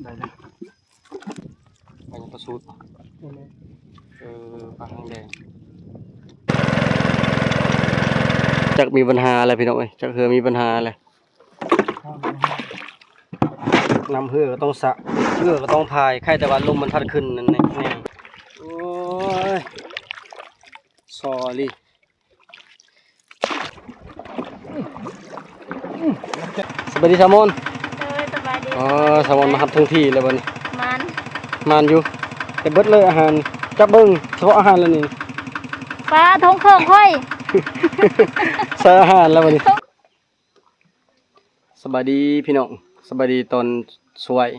ได้เลยไปยังประสูตรปลาหางแดงจักมีปัญหาอะไรพี่น้องเอ้ยจักเหือมีปัญหาอะไรน้ำเหือก็ต้องสะเหือก็ต้องพายใครแต่ว่าลมมันพัดขึ้นนั่นแน่โอ้ยสอรี่สวัสดีแซลมอนสบายดีอ๋อแซลมอนมาหับทั้งที่เลยวันนี้มันอยู่แต่เบิดเลยอาหารจับเบิ้งเฉพาะอาหารแล้วนี่ ปลาทงเครื่องค่อย ใส่อาหารแล้ววันนี้สบายดีพี่น้องสบายดีตอนสวย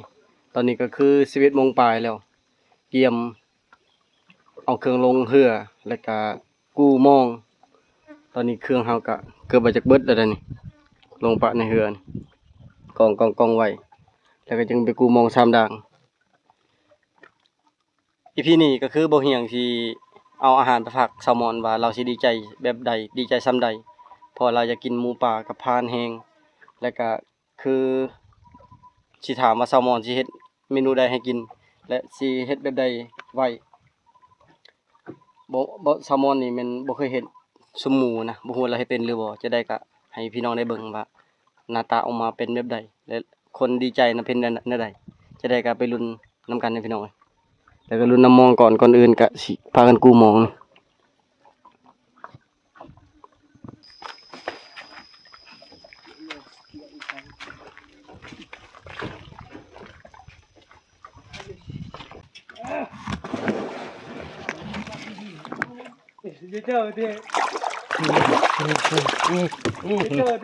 ตอนนี้ก็คือ11 โมงปลายแล้วเตรียมเอาเครื่องลงเรือแล้วก็กู้มองตอนนี้เครื่องเฮาก็เกือบจะเบิดแล้วเด้อนี่ลงปะในเรือนี่กองไว้แล้วก็จึงไปกู้มอง3ด่างอีพีนี้ก็คือบ่เฮียงที่เอาอาหารไปฝากแซลมอนว่าเราสิดีใจแบบใดดีใจส่ำใดพอเราจะกินหมูป่ากับพานแห้งแล้วก็คือสิถามว่าแซลมอนสิเฮ็ดเมนูใดให้กินและสิเฮ็ดแบบใดไว้บ่แซลมอนนี่มันบ่เคยเฮ็ดซุมหมูนะบ่ฮู้ว่าเราเฮ็ดเป็นหรือบ่จะได้ก็ให้พี่น้องได้เบิ่งว่าหน้าตาออกมาเป็นแบบใดและคนดีใจน่ะเป็นแนวใดจะได้ก็ไปลุ้นนํกันนะพี่น้องแล้วก็ลุ้นน้ำมองก่อนอื่นก็สิพากันกู้มองเจอเ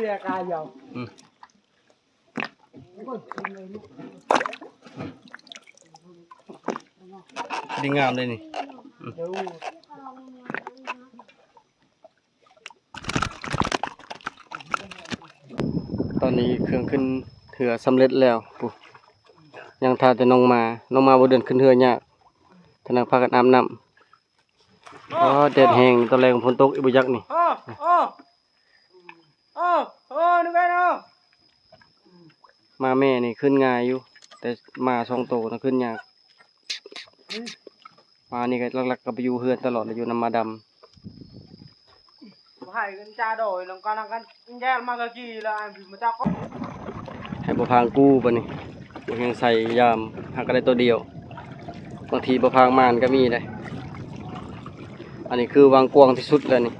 ดียกายยาวดีงามเลยนี่ตอนนี้เครื่องขึ้นเรือสำเร็จแล้วปุ๊ยังท่าแต่น้องมาบ่เดินขึ้นเรือยากท่านพากันอาบน้ำอ๋อแดดแห้งตอนแรกฝนตกอีบ่ยักนี่นึกไงเนาะมาแม่นี่ขึ้นง่ายอยู่แต่มา2 โตน่ะขึ้นยากมานี่ก็หลักๆก็ไปอยู่เฮือนตลอดเลยอยู่นำมาดำให้กันจ้าโดยน้องกันแย่มากะกี่ละอันมาจ้าก็ให้บ่พางกู้บัดนี้บ่ยังใส่ยามหาก็ได้ตัวเดียวบางทีบ่พางมานก็มีได้อันนี้คือวางกว้างที่สุดแล้วนี่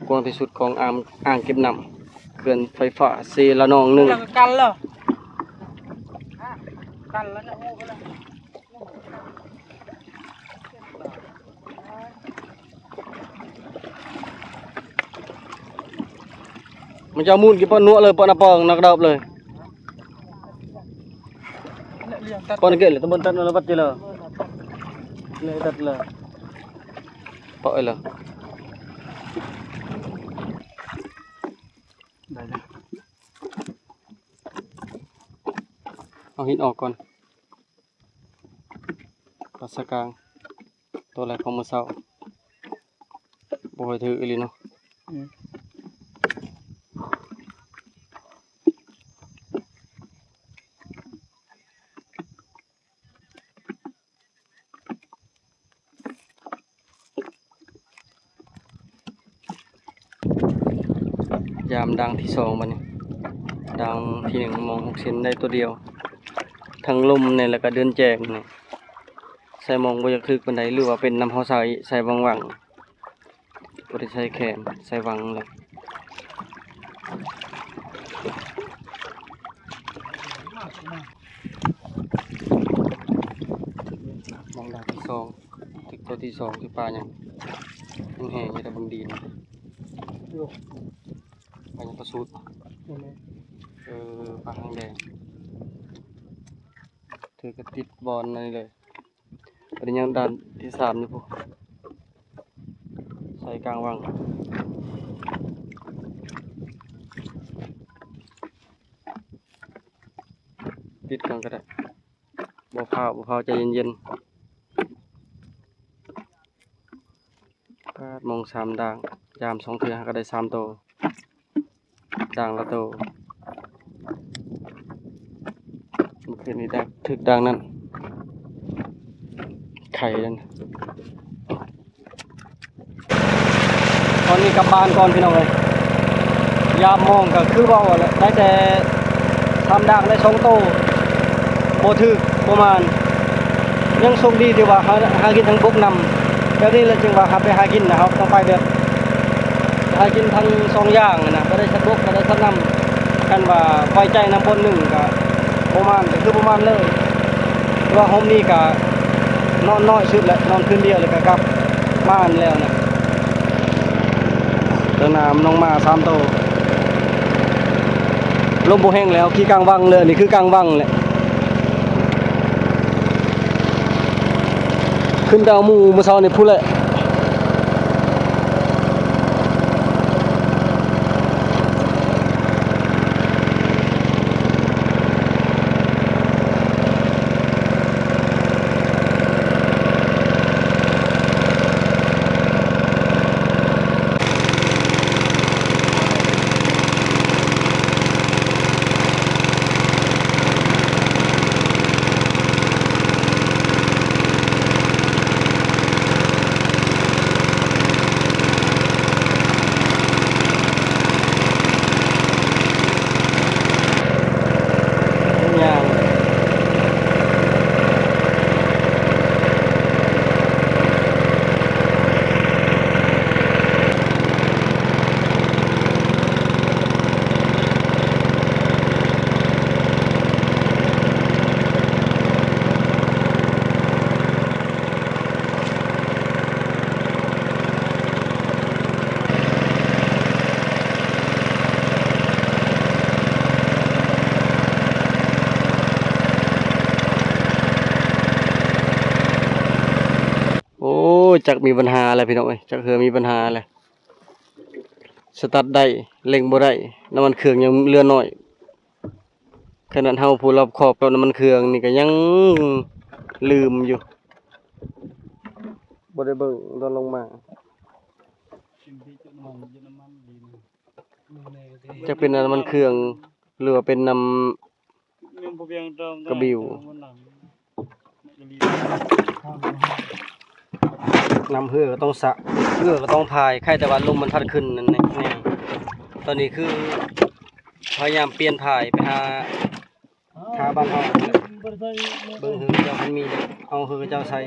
กว้างที่สุดของอ่างเก็บน้ำเขื่อนไฟฟ้าเซละนอง1กันเหรอกันแล้วเนี่ยโอ้ไปแล้วมันจะเอามูลกี่ปอนนัวเลยปอนน่ะปองนักดอบเลยปอนเกเลยตะบนตัดแล้วบัดจิเลยเลยตัดเลยปอยเลยได้เลยเอาหินออกก่อนปัสกลางตัวแรกของมื้อเช้าบ่ค่อยถืออีหลีเนาะยามดังที่2บัดนี้ดังที่1มอง6เซนได้ตัวเดียวทั้งลมนี่แล้วก็เดินแจกนี่ใส่มองบ่อยากถึกปานใดหรือว่าเป็นน้ำเฮาใส่วังบ่ได้ใส่แขนใส่วังเลยมองดาวที่2ถึกตัวที่2ที่ปลาหยังแห้งๆอยู่แต่เบิ่งดีนะปลายังประสูตรปลาหางแดงถือกระติดบอลนั่นเลยอันนี้ยังด้านที่3นี่พวกใส่กลางวังติดกันก็ได้บ่พาวใจเย็นๆก็มอง3ด่างยาม2เทื่อก็ได้3 โตด่างละโต มื่อคืนนี้ถึกดังนั้นไข่นั่นตอนนี้กลับบ้านก่อนพี่น้องเลยยามมองก็คือว่าแหละได้แต่ทำดังได้2 โตโบถึกประมาณยังโชคดีที่ว่าหากินทั้งบกนำแบบนี้แหละจึงว่าหาไปหากินนะครับต้องไปแบบหากินทั้ง2 อย่างนะก็ได้ทั้งบกก็ได้ทั้งนำกันว่าไว้ใจนำบนหนึ่งก็ประมาณก็คือประมาณเลยว่าโฮมนี่ก็นอนน้อยสุดแหละนอนคืนเดียวเลยก็กลับบ้านแล้วนะเดินน้ำน้องมา3 โตลมโบแห้งแล้วขี้กลางวังเลยนี่คือกลางวังแหละขึ้นดาวมูเช้านี่พูดเลยจักมีปัญหาอะไรพี่น้องเอ้ยจักเฮือมีปัญหาอะไรสตาร์ทได้เร่งบ่ได้น้ำมันเครื่องยังเหลือน้อยขนาดเฮาผู้รอบคอบกับน้ำมันเครื่องนี่ก็ยังลืมอยู่บ่ได้เบิ่งตอนลงมาจะเป็นน้ำมันเครื่องหรือว่าเป็นน้ำกระบิวน้ำเหือก็ต้องสะเหือก็ต้องพายใครแต่ว่าลมมันพัดขึ้นนั่นแน่ตอนนี้คือพยายามเปลี่ยนพายไปหาบ้านเฮาเบิ่งเหือเจ้ามันมีเอาเหือเจ้าใส่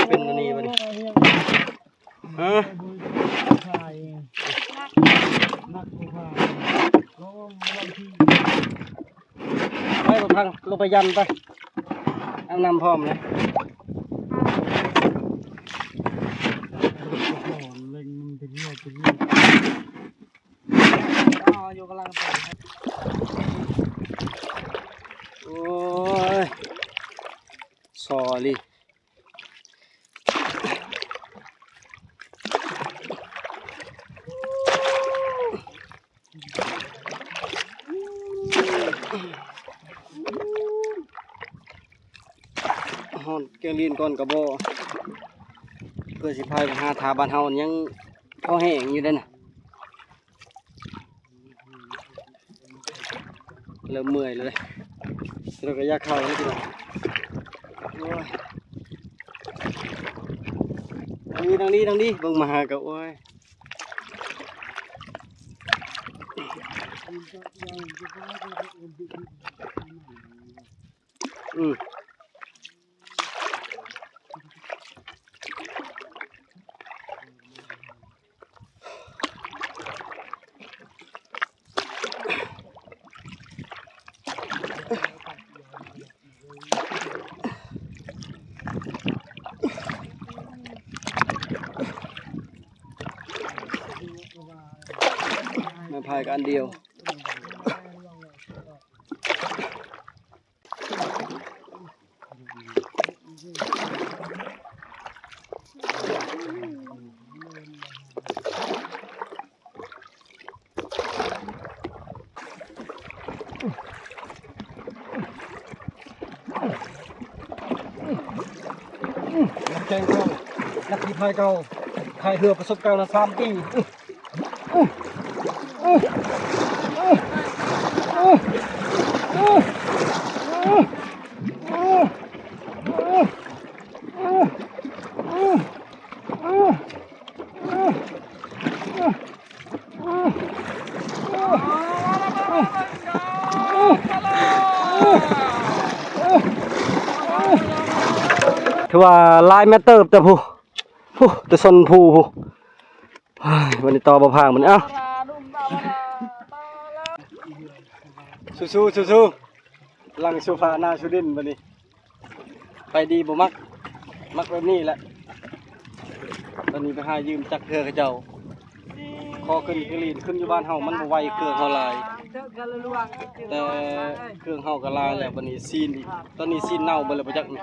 เป็นอันนี้บ่นี่ฮะไปบ่พังลงไปยันไปเอานำพร้อมเลยอยู่กำลังโอ้ยสอรี่ฮอนเกลียนก่อนกระโบเพื่อสิพายไปหาทาบ้านเฮายังพอแห้งอยู่เด้อน่ะเริ่มเมื่อยเลยเราก็อยากเข้าแล้วทีเดียวทางนี้เบิ่งมาหากับโอ้ยมาพายกันเดียวแข่งเขานักขี่พายเก่าพายเรือประสบการณ์3 ปี ถือว่าลายแมตเตอร์แต่ผู้แต่ซนผู้เฮ้ยวันนี้ต่อบ่พางมันเอ้าสู้ๆลังโซฟาหน้าสุดินบัดนี้ไปดีบ่มักแบบนี้แหละตอนนี้ไปหายืมจักรเทือเขาเจ้าพอขึ้นกรีนขึ้นอยู่บ้านเฮามันบ่ไหวเครื่องเฮาหลายแต่เครื่องเฮาก็ลายแล้วบัดนี้ซีนอีกตอนนี้ซีนเน่าเบิดแล้วบ่จักนี่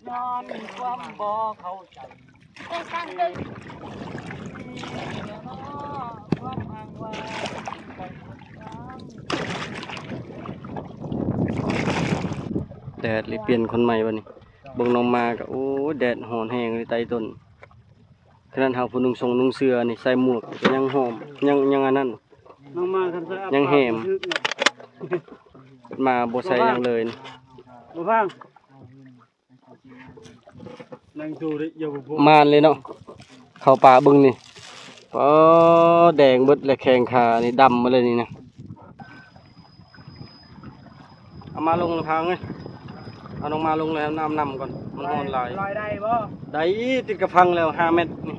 นอนความบ่เข้าใจ เป็นสั้นตึง ความอ้างว่า แดดเลยเปลี่ยนคนใหม่บัดนี้เบิ่งน้องมาก็โอ้แดดร้อนแฮงเลยใต้ต้นขนาดเฮาผู้นุ่งทรงนุ่งเสื้อนี่ใส่หมวกก็ยังหอมยังอันนั้น น้องมาคันซะ ยังแหม มาบ่ใส่หยังเลยนี่ บ่ฟังนั่งดูดิอย่าบ่ มานเลยเนาะเข้าป่าเบิ่งนี่แดงเบิดและแข้งขานี่ดำมาเลยนี่นะเอามาลงแล้วพังเอ้ยเอาลงมาลงแล้วน้ำก่อนมันร้อนหลาย ลอยได้บ่ ได้ติดกระพังแล้ว5เมตรนี่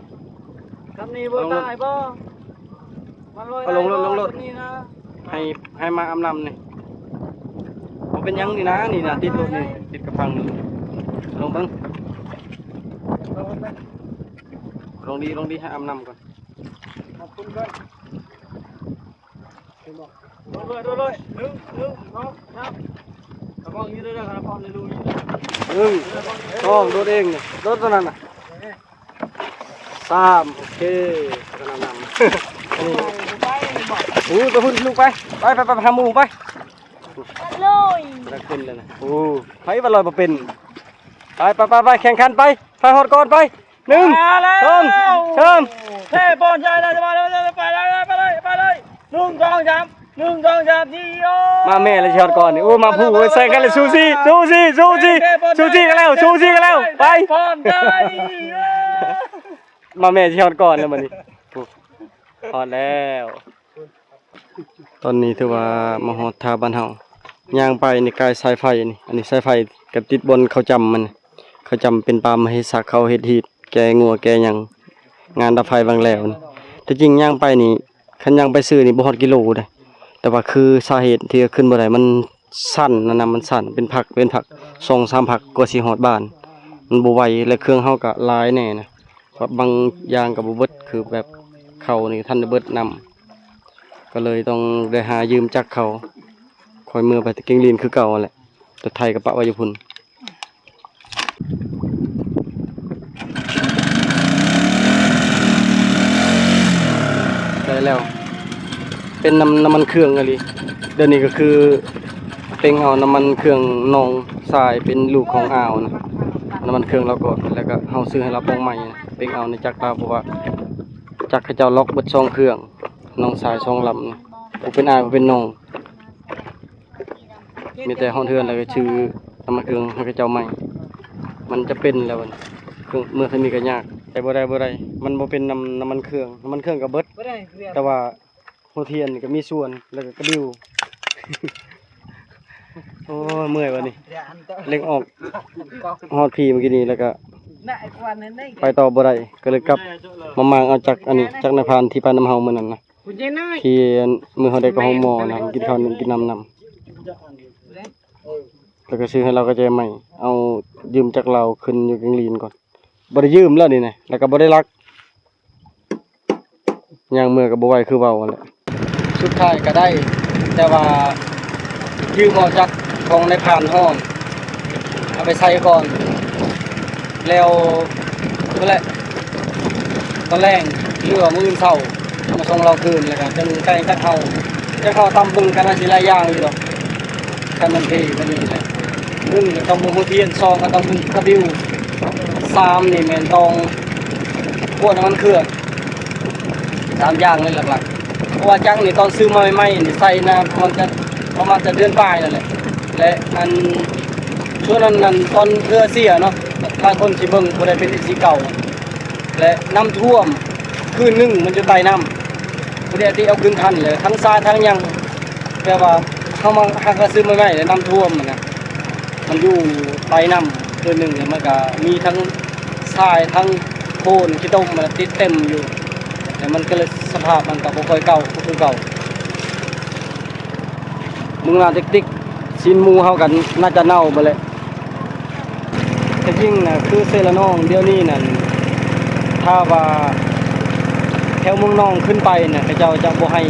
คำนี้บ่ได้บ่มันลอย เอาลงรถ นี่นะ ให้มาอาบน้ำนี่บ่เป็นหยังนี่นะนี่นะติดรถนี่ติดกระพังนี่ลงเบิ่งลงดีให้อาบน้ำก่อน ขอบคุณก่อนด้วย1 2 3กระป๋องนี้ด้วยนะครับพร้อมได้ดูนี่ ต้องรถเองนี่รถตัวนั้นน่ะ3โอเคกำลังนำนี่โอ้ไปหุ่นลูกไปหาหมูไป โลย จะขึ้นเลยนะโอ้ไผว่าลอยบ่เป็นไปแข่งขันไปฮอดก่อนไป1 2 3 เฮ้บอลใหญ่เลยไปเลย1 2 3ที่โอ มาแม่เลยชอดก่อนนี่โอ้มาผู้ใส่กันเลยซูซี่กันแล้วไป บอลใหญ่ มาแม่ชอดก่อนแล้วมันนี่ฮอดแล้ว ตอนนี้ถือว่ามาฮอดท่าบ้านเฮาย่างไปนี่กายสายไฟนี่อันนี้สายไฟกับติดบนเขาจำมันเขาจำเป็นปามให้สักเขาเฮ็ดฮีดแกงัวแกหยังงานดับไฟบางแล้วนี่แต่จริงย่างไปนี่คันย่างไปซื้อนี่บ่ฮอดกิโลเด้แต่ว่าคือสาเหตุที่ขึ้นบ่ได้มันสั่นนั่นน่ะมันสั่นเป็นผัก 2-3 ผักกว่าสิฮอดบ้านมันบ่ไหวและเครื่องเฮาก็หลายแน่นะว่าบางอย่างก็บ่เบิดคือแบบเขานี่ทันได้เบิดนำก็เลยต้องได้หายืมจักรเขาคอยมือไปตะเกียงลีนคือเก่าแหละแต่ไทยกับปะไว้อยู่พุ่นได้แล้วเป็นน้ำมันเครื่องอะไรเดี๋ยวนี้ก็คือเป็นเอาน้ำมันเครื่องนองทรายเป็นลูกของอ่าวนะน้ำมันเครื่องเราก็แล้วก็เฮาซื้อให้เราปองใหม่นะเป็นเอาในจักรเราเพราะว่าจักรเขาเจ้าล็อกเบิดช่องเครื่องนองทรายช่องลำนะบ่เป็นอายบ่เป็นนองมีแต่ห้องเทือนแล้วก็ชื่อน้ำมันเครื่องให้เขาเจ้าใหม่มันจะเป็นแล้วมันเครื่องเมื่อมีก็ยากแต่บ่ได้มันบ่เป็นน้ำมันเครื่องก็เบิดแต่ว่าหัวเทียนนี่ก็มีส่วนแล้วก็กระดิ่ว โอ้ยเมื่อยวันนี้เล็งออกฮอดพีเมื่อกี้นี้แล้วก็ไปต่อบ่ได้ก็เลยกลับมามางเอาจากอันนี้จากนายพรานที่ปานน้ำเฮามื้อนั้นนะที่มือเฮาได้กับห้องหมอนะกินข้าวนึงกินน้ำแล้วก็ซื้อให้เราก็ใจใหม่เอายืมจากเราขึ้นอยู่กังลีนก่อนบ่ได้ยืมแล้วนี่นะแล้วก็บ่ได้รักย่างมือก็บ่ไหวคือเว้านั่นแหละสุดท้ายก็ได้แต่ว่ายืมออกจากของในผ่านห้องเอาไปใส่ก่อนแล้วนั่นแหละตอนแรกเรือมื้อเช้ามาส่งเราคืนแล้วก็จนใกล้จะเข้าตำบึงกันสิหลายอย่างอยู่ดอกคันมันเทมันนี่แหละ1ตำบึงหัวเทียน2ก็ตำบึงกระดิ่ว3นี่แม่นต้องพวกน้ำมันเครื่อง3อย่างเลยหลักๆเพราะว่าจังนี่ตอนซื้อมาใหม่ๆนี่ใส่นะมันจะประมาณจะเดือนปลายนั่นแหละและอันช่วงนั้นตอนเรือเสียเนาะบางคนสิเบิ่งบ่ได้เป็นสีเก่าและน้ำท่วมคืนนึงมันจะไต่น้ำบ่ได้ที่เอาขึ้นทันเลยทั้งทรายทั้งหยังแต่ว่าเฮามาหาซื้อมาใหม่แล้วน้ำท่วมนะมันอยู่ไต่น้ำ คืนหนึ่งเนี่ยมันก็มีทั้งทรายทั้งโคลนขี้ต้มมันติดเต็มอยู่แต่มันก็เลยสภาพมันก็บ่ค่อยเก่าคือเก่ามึงว่าติ๊กๆชิ้นหมูเฮากันน่าจะเน่าไปเลยแต่ยิ่งน่ะคือเซละน้องเดี๋ยวนี้นั่นถ้าว่าแถวเมืองน้องขึ้นไปน่ะเขาเจ้าจะบ่ให้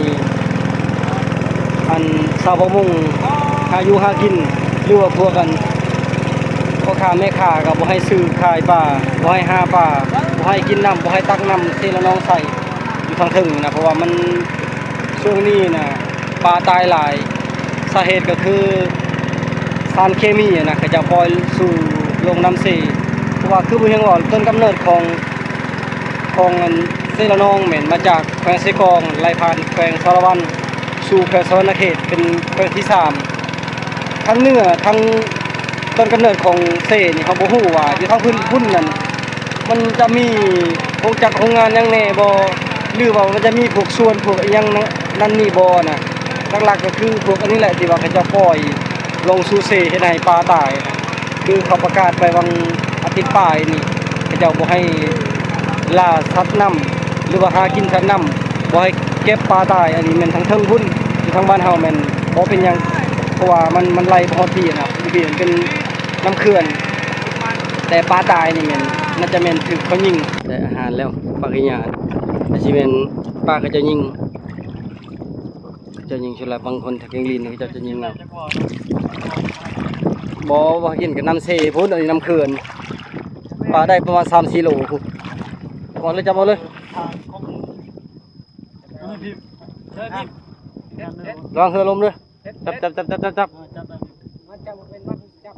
อันชาวประมงหาอยู่หากินหรือว่าพวกกันพ่อค้าแม่ค้าก็บ่ให้ซื้อขายปลาบ่ให้หาปลาบ่ให้กินน้ำบ่ให้ตักน้ำเซละน้องใส่อยู่ทางถึงนะเพราะว่ามันช่วงนี้น่ะปลาตายหลายสาเหตุก็คือสารเคมีนะเขาจะปล่อยสู่ลงน้ำเสเพราะว่าคือบ่ยังว่าต้นกำเนิดของอันเซละน้องแม่นมาจากแขวงไสกองไหลผ่านแขวงสารวัตรสู่แขวงสวรรณเขตเป็นแขวงที่3ทั้งเหนือทั้งต้นกำเนิดของเซนี่เขาบ่ฮู้ว่าอยู่ทางพุ่นนั่นมันจะมีโรงจักรโรงงานหยังแน่บ่หรือว่ามันจะมีพวกส่วนพวกอิหยังนั่นนี่บ่น่ะหลักๆก็คือพวกอันนี้แหละที่ว่าเขาจะปล่อยลงสู่เซเฮ็ดให้ปลาตายคือเขาประกาศไปวันอาทิตย์ปลายนี่เขาเจ้าบ่ให้ล่าสัตว์น้ำหรือว่าหากินสัตว์น้ำบ่ให้เก็บปลาตายอันนี้แม่นทั้งเทิงพุ่นอยู่ทางบ้านเฮาแม่นบ่เป็นหยังเพราะว่ามันไหลบ่ฮอดที่นะครับที่เป็นน้ำเขื่อนแต่ปลาตายนี่แม่นน่าจะแม่นถูกเขายิงแต่อาหารแล้วปลากิญาแต่สิแม่นปลาก็จะยิงชุดละบางคนถ้าเก่งลีนเขาจะยิงเอาบ่กินกับน้ำเซพุ่นอันนี้น้ำเขื่อนปลาได้ประมาณ 3-4 โลพุ่นบ่เลยจับเอาเลยระวังเรือลมด้วยจับมันจะเป็นมันจับ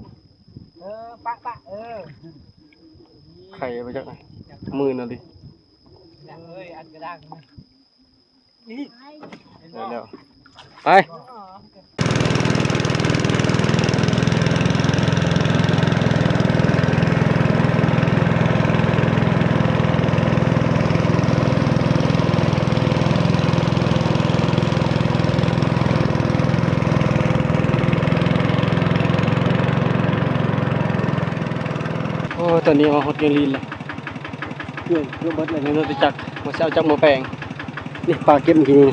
ปะไข่ไปจักไหนมือน่ะดิ อันกระด้างนี่ เร็วไปโอ้ตอนนี้มาฮอดเกลีนแล้วเพื่อนเบิดเลยในรถจักรมาเอาจักรมาแปลงนี่ปลาเก็บเมื่อกี้นี่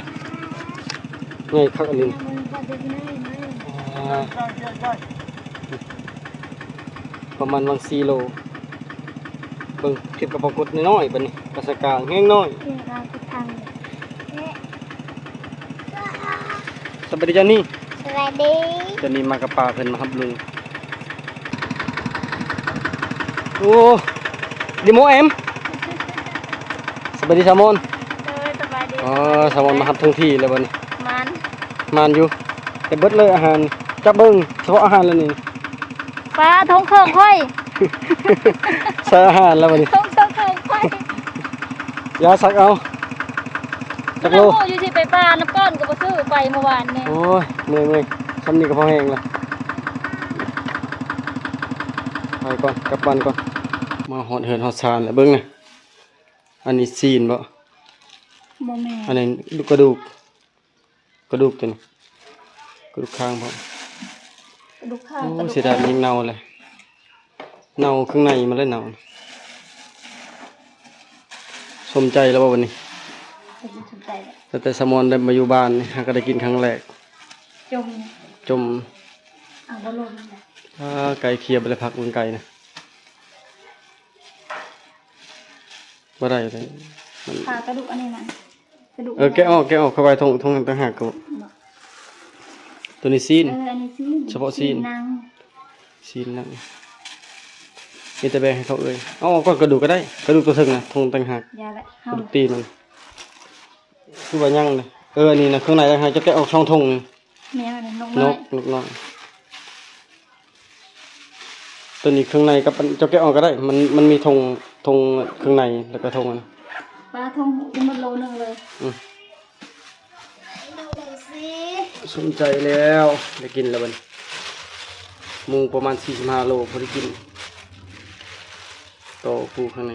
ง่ายคักอันนี้ประมาณวัน4 โลเบิ่งเก็บกับปรากฏน้อยๆบัดนี้กระสกางแห้งน้อยสวัสดีจันนี่ สวัสดี จันนี่มากับปลาเพิ่นมารับลุงโอ้ดิโมเอ็มสวัสดีแซลมอน สบายดี อ๋อแซลมอนมารับทั้งที่เลยวันนี้ มัน อยู่แต่เบิดเลยอาหารจับเบิ้งเฉพาะอาหารแล้วนี่ ปลาทงเครื่องค่อย ใส่อาหารแล้ววันนี้ ทงเครื่องค่อย ยาสักเอาจักโล น้ำมูอยู่ที่ไปปลาน้ำก้อนก็ไปซื้อไปเมื่อวานนี่ โอ้ยเมื่อยซ้ำนี่ก็พอแห้งละไปก่อนกลับบ้านก่อนมาหอดเหินหอดซานแล้วเบิ้งนะอันนี้ซีนบ่ บ่แม่ อันนี้กระดูกตัวนี้กระดูกข้างบ่ ดูข้าง โอ้เสียดายมันยังเน่าเลยเน่าข้างในมันเลยเน่าสมใจแล้วบ่วันนี้ สนใจเลย แต่สมอนได้มาอยู่บ้านนี่ก็ได้กินครั้งแรก จม บ่ลงเลย ถ้าไก่เคียบไปเลยพักมันไก่นะบ่ได้เลยมัน ปลากระดูกอันนี้นะกระดูก แกะออกเข้าไปทงต่างหากก็ตัวนี้ซีน อันนี้ซีน เฉพาะซีน นาง ซีนนั่นมีแต่แบ่งให้เขาเอาก็กระดูกก็ได้กระดูกตัวถึงนะทงต่างหาก ยาละ ก เฮา ระดูกตีนมันคือว่ายังเลยอันนี้นะข้างในต่างหากจะแกะออกช่องทงนี่ แม่มันนก น น้อย กน้อยตัวนี้ข้างในกับจะแกะออกก็ได้มันมีธงข้างในแล้วก็ธงอัน ปลาทงมันโลนึงเลย สนใจแล้วได้กินแล้วบัดนี้หมูประมาณ45 โลพอได้กินโตปูข้างใน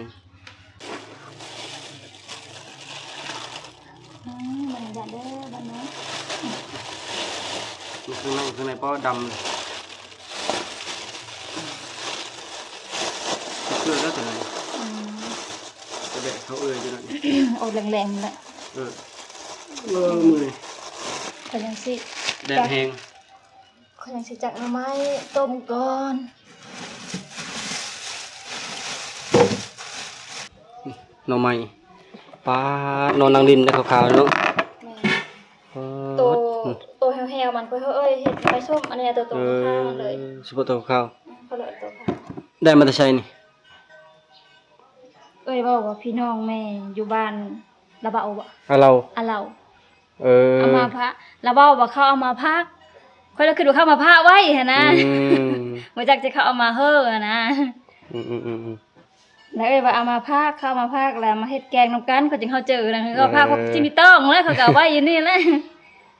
มันอย่าเด้อบ้านน้อย ข้างในเพราะดำ แล้วแต่ไหน อืม จะแบะเขาเอื้ออยู่นั่น เอาแรงๆแหละ เออมือ เขายังสิ แดดแห้ง เขายังสิจักหน่อไม้ต้มก่อน หน่อไม้ปลาหนอนนางดินได้ขาวๆเนาะ แม่ ปลา โตแฮวๆมันก็เอ้ยเฮ็ดไปส้มอันนี้ตัวข้าวมันเลย สุปตัวขาว เขาเลยตัวข้าว ได้มาแต่ใช้นี่ เอ้ยบอกว่าพี่น้องแม่อยู่บ้านระเบาบ่ เอาเรา อะเรา เออ เอามาพระระเบาบ่เขาเอามาพักค่อยเลยคิดว่าเขามาพระไว้หั่นนะ บ่จักจะเขาเอามาเฮ้อหั่นนะ อืม แล้วเอ้ยว่าเอามาพากเข้ามาพากแล้วมาเฮ็ดแกงนำกันเขาจึงเขาเจอนะคือเขาพากพวกจิมีต้องแล้วเขาก็เอาไว้อยู่นี่แหละ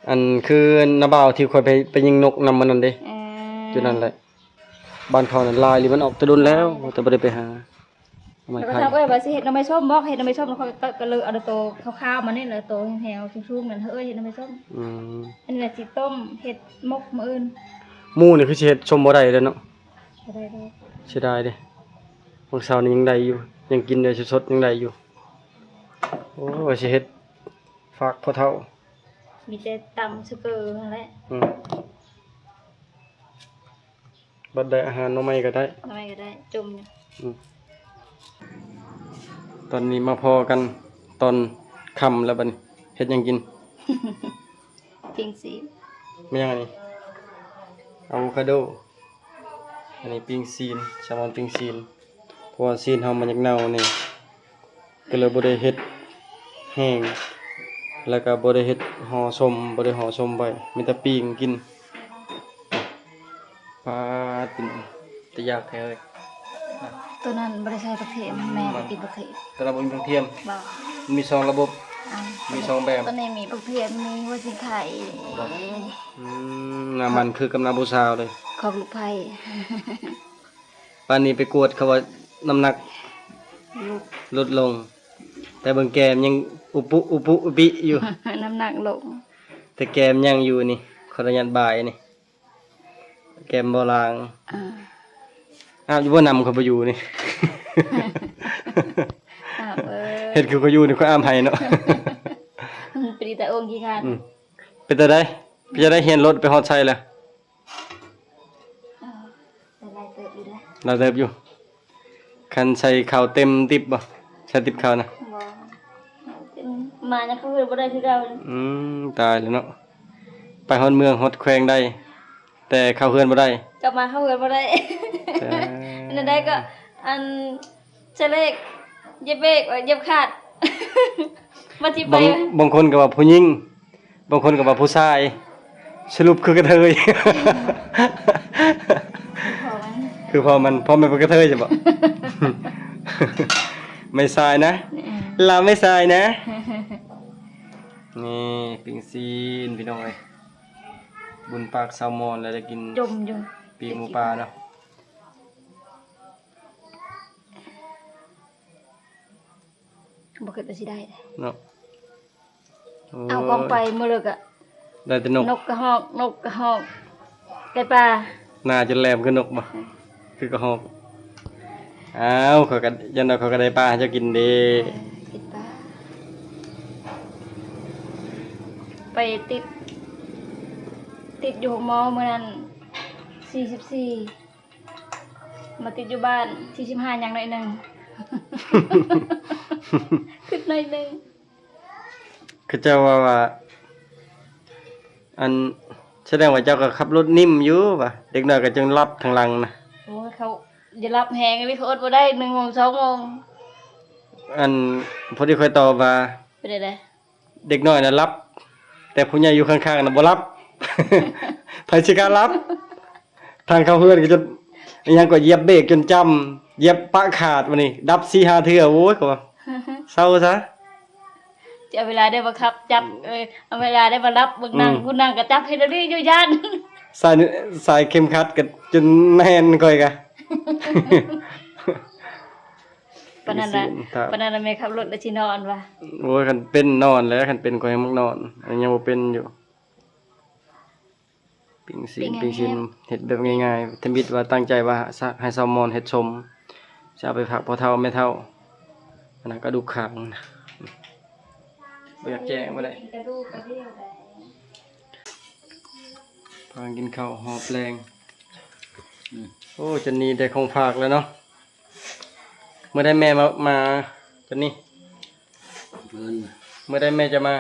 อันคือนาบ่าวที่คอยไปยิงนกนำมันนั่นเด้ เออ จุดนั้นแหละบ้านเขานั่นลายหรือมันออกแตะดุนแล้วแต่บ่ได้ไปหาทำไม แล้วก็ ไผ ทำเอ้ยว่าสิเฮ็ดน้ำไม้ส้มบ่เฮ็ดน้ำไม้ส้มแล้วเขาก็เลยเอาโตข้าวๆมานี่เลยโตแห้วๆชุ่มๆนั่นเอ้ยเฮ็ดน้ำไม้ส้ม อืม อันนี้แหละสิต้มเฮ็ดมกมื้ออื่น หมู่นี่คือสิเฮ็ดชมบ่ได้เด้อเนาะ บ่ได้ดอก เสียดายเด้บางเช้านี่ยังได้อยู่ยังกินได้สดๆยังได้อยู่โอ้ว่าสิเฮ็ดฝากพ่อเฒ่า มีแต่ตำซุเกอร์นั่นแหละ อืมบัดได้อาหารหน่อไม้ก็ได้ ทำไมก็ได้จุ่มอยู่ อืมตอนนี้มาพอกันตอนค่ำแล้วบัดนี้เฮ็ดหยังกิน จริงสิ ไม่ยังอันนี้อะโวคาโดอันนี้ปิ้งซีนแซลมอนปิ้งซีนเพราะว่าซีนเฮามันยังเน่านี่ก็เลยบ่ได้เฮ็ดแห้งแล้วก็บ่ได้เฮ็ดห่อส้มบ่ได้ห่อส้มไว้มีแต่ปิ้งกินปลาตินตะยากแท้เลย ตัวนั้นบ่ได้ใช้ผักเทมแม่บ่กินผักเทม แต่ระบบกรุงเทียม บ่ มีสองระบบ เอา มีสองแบบ ตัวนี้มีผักเทมมีหัวสิไข่ น้ำมันคือกำนาบูซาวเลย ของลูกไผ่ ปานนี้ไปกวดเขาว่าน้ำหนัก ลูก ลดลง แต่เบิ่งแกมยังอุปิอยู่ น้ำหนักลง แต่แกมยังอยู่นี่ขออนุญาตบายนี่แกมบ่ล้าง อ่า อ้าวอยู่บ่นำเขาบ่อยู่นี่ อ้าวเฮ็ดคือเขาอยู่นี่เขาอ้ามให้เนาะ ปรีแต่องค์กี่คัน อืมเป็นจังได๋พี่จะได้เฮียนรถไปฮอดไสแล้ว แต่ลายเติบอยู่นะ เราเติบอยู่คันใส่ข้าวเต็มติบบ่ใส่ติบข้าวนะ บ่มาเนี่ยเขาเพิ่นบ่ได้คือเก่า ตายแล้วเนาะไปฮอดเมืองฮอดแขวงได้ แต่เข้าเฮือนบ่ได้ กลับมาเขาเพิ่นบ่ได้ แต่ อันนั้นได้ก็อันเฉลกเย็บเบกเย็บขาด มาที่ไป บางคนก็ว่าผู้หญิงบางคนก็ว่าผู้ชายสรุปคือกระเทย ขอมัน คือพอมันเป็นกระเทยใช่ปะ ไม่ทรายนะเราไม่ทรายนะ นี่ปิงซีนพี่น้องเอ้ยบุญปากแซลมอนแล้วได้กิน จมอยู่ ปีกหมูปลาเนาะ บ่เคยไปสิได้ เนาะ เอากองไปมื้อเลิกอะ ได้แต่นก นกกระหอกไก่ปลา หน้าจะแหลมคือนกบ่คือกระหอกอ้าวเขาก็ยันเราเขาก็ได้ปลาให้เจ้ากินเด้ ติดปลาไปติดอยู่หมอมื้อนั้น44มาติดอยู่บ้าน45อย่างหน่อยหนึง ขึ้นหน่อยหนึง คือเจ้าว่าอันแสดงว่าเจ้าก็ขับรถนิ่มอยู่ป่ะเด็กน้อยก็จึงรับทางหลังนะ โอ้ยเขาอย่ารับแหงเลยเขาอดบ่ได้1 โมง 2 โมง อันพอดีค่อยตอบว่า ไปได้ เด็กน้อยน่ะรับ แต่ผู้ใหญ่อยู่ข้างๆน่ะบ่รับ ไผสิกล้ารับ ทางเข้าเฮือนก็จนอิหยังก็เหยียบเบรกจนจำเหยียบปะขาดมานี่ดับ 4-5 เทื่อโอ้ยก็ว่าเศร้าซะ จะเอาเวลาได้บังคับจับเอาเวลาได้มารับบึกนั่งผู้นั่งก็จับให้เราได้อยู่ยัน สายเข้มขัดก็จนแน่นค่อยกะ ปานนั้นน่ะปานนั้นน่ะแม่ขับรถแล้วสินอนว่ะ โอ้ยคันเป็นนอนแล้วคันเป็นก็ให้มึงนอนอันยังบ่เป็นอยู่ปิงซีนเฮ็ดแบบง่ายๆทำบิดว่าตั้งใจว่าให้แซลมอนเฮ็ดชม จะเอาไปผักพอเท่าไม่เท่าอันนั้นกระดูกขางนะบ่อยากแจ้งบ่ได้ กระดูกกระเดี่ยวได้ พากันกินข้าวหอบแรงโอ้จันนี่ได้ของฝากแล้วเนาะเมื่อได้แม่มาจันนี่เมื่อได้แม่จะมา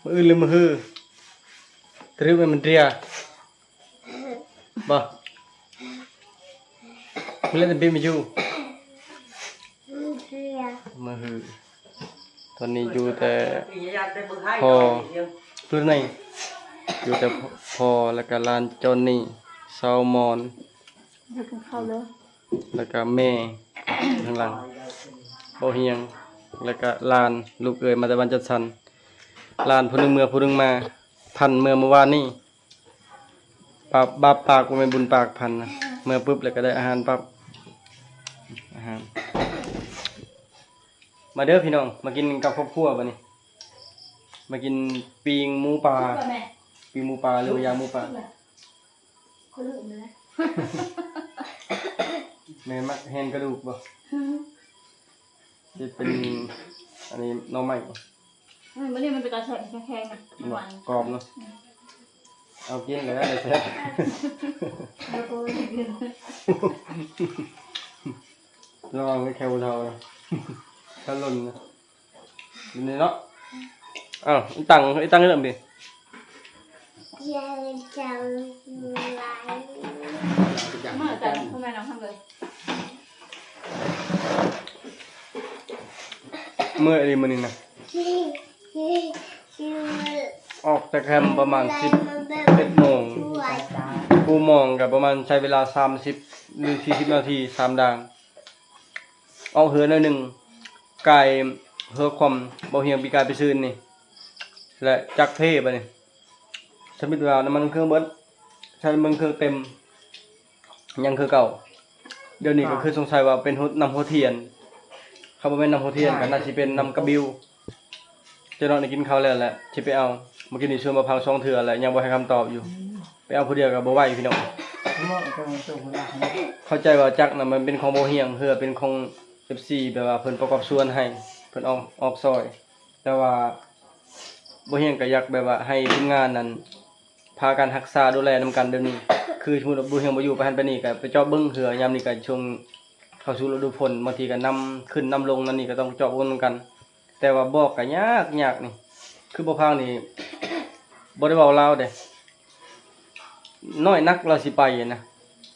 มื้ออื่นหรือมื้อฮือตรึกมันเรียบ่มื้อเล่นเป็นมีอยู่มื้อฮือตอนนี้อยู่แต่พอพื้นในอยู่แต่พอแล้วก็ลานจอนนี่ซาวมอน ดูกินข้าวเลย แล้วก็แม่ข้างหลังเบาเฮียงแล้วก็ลานลูกเอ๋ยมาแต่บ้านจัดสรรลานผู้หนึงเมื่อผู้หนึงมาพันเมื่อวานนี้บาปปากบ่แม่นบุญปากพันนะเมื่อปุ๊บแล้วก็ได้อาหารปั๊บอาหารมาเด้อพี่น้องมากินกับครอบครัวบัดนี้มากินปีงหมูปลา แม่ ปีงหมูปลาหรือว่ายางหมูปลา คนลืมเลยนะ แม่มักแฮนกระดูกบ่จะเป็นอันนี้หน่อไม้ วันนี้มันเป็นกระแสแข็งๆนะหวาน กรอบเนาะเอากินเลยได้แซ่บ แล้วก็กิน ระวังไม่แควเท่านะถ้าหล่นนะอยู่ในเนาะอ้าวตั้งให้เริ่มดิ มาจากทำไมน้องทำเลย เมื่ออะไรมันนี่นะออกจากแคมป์ประมาณ11 โมงกูมองกับประมาณใช้เวลา30หรือ40 นาที3 ด่างเอาเหือหน่อยหนึ่งไก่เหือความเบาเฮียงปีกายไปซื้อนี่และจักเพ่ไปนี่สมิตว่าน้ำมันเครื่องเบิดใช้น้ำมันเครื่องเต็มยังคือเก่าเดี๋ยวนี้ก็คือสงสัยว่าเป็นน้ำหัวเทียนเขาบอกเป็นน้ำหัวเทียนกันน่าจะเป็นน้ำกระบิวเจะนอนได้กินข้าวแล้วแหละสิไปเอาเมื่อกี้นี่ชวนมาพัง2 เทื่อแหละยังบ่ให้คำตอบอยู่ไปเอาผู้เดียวก็บ่ไหวพี่น้องเข้าใจว่าจักน่ะมันเป็นของบ่เฮียงเฮือเป็นของ FC แบบว่าเพิ่นประกอบส่วนให้เพิ่นออกซอยแต่ว่าบ่เฮียงก็อยากแบบว่าให้ทีมงานนั้นพากันรักษาดูแลนํกันเดี๋ยวนี้คือสมมุติว่าบ่เฮียงบ่อยู่ไปหั่นไปนี่ก็ไปเจาะเบิ่งเฮือยามนี้ก็ช่วงเข้าสู่ฤดูฝนบางทีก็นำขึ้นนำลงนั่นนี่ก็ต้องเจาะเบิ่งนำกันแต่ว่าบอกก็ยากนี่คือบ่พังนี่บ่ได้เว้าลาวเด้น้อยนักเราสิไปนะ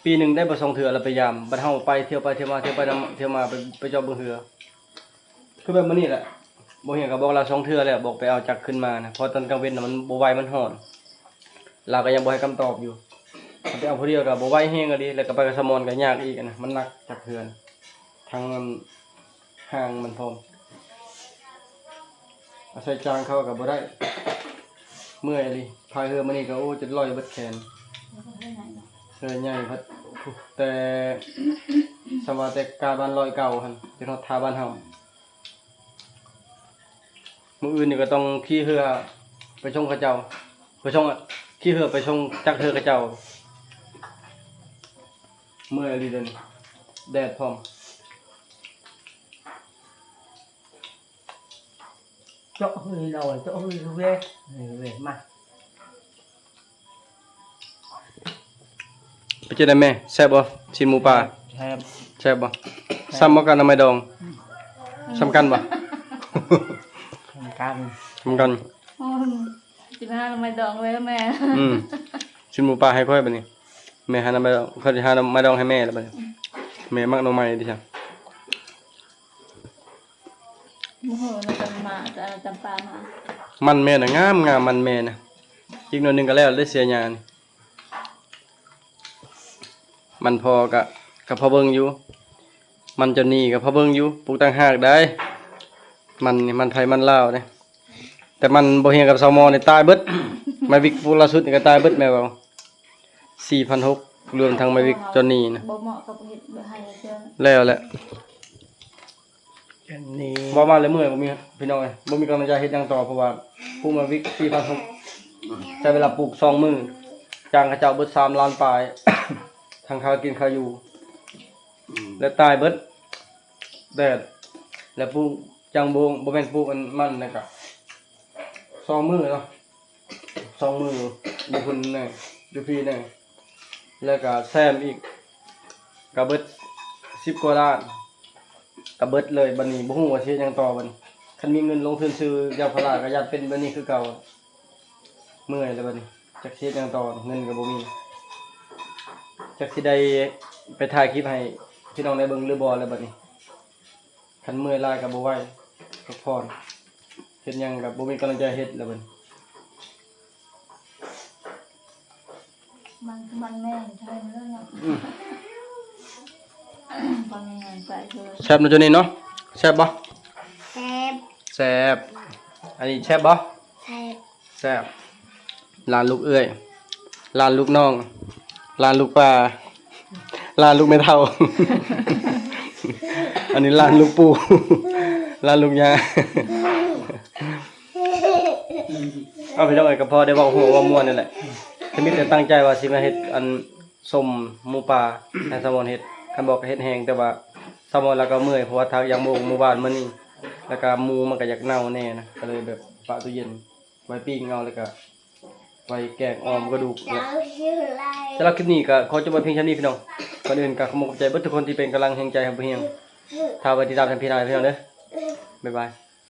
ปีหนึงได้บ่2 เทื่อแล้วพยายามบัดเฮาไปเที่ยวไปเที่ยวมาเที่ยวไปเที่ยวมาไปเจาะเบิ่งเฮือคือแบบมื้อนี้แหละบ่เฮียงก็บอกเรา2 เทื่อแล้วบอกไปเอาจักขึ้นมานะเพราะตอนกลางเว้นน่ะมันบ่ไหวมันร้อนเราก็ยังบ่ให้คำตอบอยู่ไปเอาผู้เดียวก็บ่ไหวแฮงก็ดีแล้วก็ไปกับสมอนก็ยากอีกนะมันหนักจักเทื่อนทางห่างมันพร้อมอาศัยจางเขาก็บ่ได้เมื่อยเลยพายเรือมื้อนี้ก็โอ้จะลอยเบิดแขนเรือใหญ่พัดแต่สมาแต่กาบ้านลอยเก่าหั่นที่ฮอดท่าบ้านเฮามื้ออื่นนี่ก็ต้องขี่เรือไปชงเขาเจ้าไปชงขี่เรือไปชงจักเรือเขาเจ้าเมื่อยเลยเด้อแดดพร้อมchỗ hơi rồi chỗ hơi về về mà ไปเจอได้แม่แซ่บบ่ชิ้นหมูปลา xem แซ่บบ่ซ้ำบ่กันทำไมดองซ้ำกันบ่ can ซ้ำกัน 15ลงมาดองไว้แล้วแม่ ชิ้นหมูปลาให้ค่อยบัดนี้แม่หาน้ำไม้ดองเขาสิหาน้ำไม้ดองให้แม่แล้วบัดนี้แม่มักหน่อไม้ดิจ้ะ โอ้โหเราจะมาจะจำปามา มันแม่น่ะงามมันแม่น่ะอีกหน่อยหนึงก็แล้วได้เสียหญ้านี่มันพอกับพอเบิ่งอยู่มันจะนี่กับพอเบิ่งอยู่ปลูกต่างหากได้มันนี่มันไทยมันลาวเด้แต่มันบ่เฮียงกับซาวมอนี่ตายเบิด ไม้วิกปลูกล่าสุดนี่ก็ตายเบิดแม่เว้า 4,600 รวมทั้งไม้วิกจนนี่นะ บ่เหมาะกับเห็ดบ่ให้เชื่อ แล้วแหละ chân đi บ่มาเลยเมื่อยบ่มีพี่น้องเอ้ยบ่มีกำลังใจเฮ็ดหยังต่อเพราะว่าปลูกไม้วิก 4,600 ใช้เวลาปลูก2 มื้อจ้างเขาเจ้าเบิด3 ล้านปลาย ทั้งค่ากินค่าอยู่ แล้วตายเบิดแดดแล้วปลูกจังโบงบ่แม่นปลูกมันนะครับ2 มื้อเนาะ2 มื้ออยู่พุ่นแน่อยู่พี่แน่แล้วก็แซมอีกก็เบิด10 กว่าล้านก็เบิดเลยบัดนี้บ่ฮู้ว่าสิเฮ็ดหยังต่อบัดนี้คันมีเงินลงทุนซื้อยางพาราก็อยากเป็นบัดนี้คือเก่าเมื่อยแล้วบัดนี้จักสิเฮ็ดหยังต่อเงินก็บ่มีจักสิได้ไปถ่ายคลิปให้พี่น้องได้เบิ่งหรือบ่แล้วบัดนี้คันเมื่อยหลายก็บ่ไหวพักผ่อนเฮ็ดหยังก็บ่มีกำลังใจเฮ็ดแล้วบัดนี้ มันแม่นใช่เรื่องเนาะตอนนี้งานไปคือ แซ่บเนาะตัวนี้เนาะแซ่บบ่ แซ่บ แซ่บอันนี้แซ่บบ่ แซ่บ แซ่บลานลูกเอื้อยลานลูกน้องลานลูกป้าลานลูกแม่เฒ่า อันนี้ลานลูกปู่ ลานลูกย่า เอาพี่น้องเอ้ยก็พอได้เว้าหัวเว้าม่วนนั่นแหละถ้ามีแต่ตั้งใจว่าสิมาเฮ็ดอันส้มหมูป่าให้สมอนเฮ็ดคันบอกก็เฮ็ดแฮงแต่ว่าสมอนแล้วก็เมื่อยเพราะว่าทางยางโมงหมู่บ้านมื้อนี้แล้วก็หมูมันก็อยากเน่าแน่นะก็เลยแบบฝากตู้เย็นไว้ปิ้งเอาแล้วก็ไว้แกงออมกระดูก เจ้าชื่ออะไร สำหรับคลิปนี้ก็ขอจบไว้เพียงเท่านี้พี่น้องก่อนอื่นก็ขอบคุณใจเบิดทุกคนที่เป็นกำลังแห่งใจให้ผมเพียงถ้าไว้ติดตามทางพี่นายพี่น้องเด้อบ๊ายบาย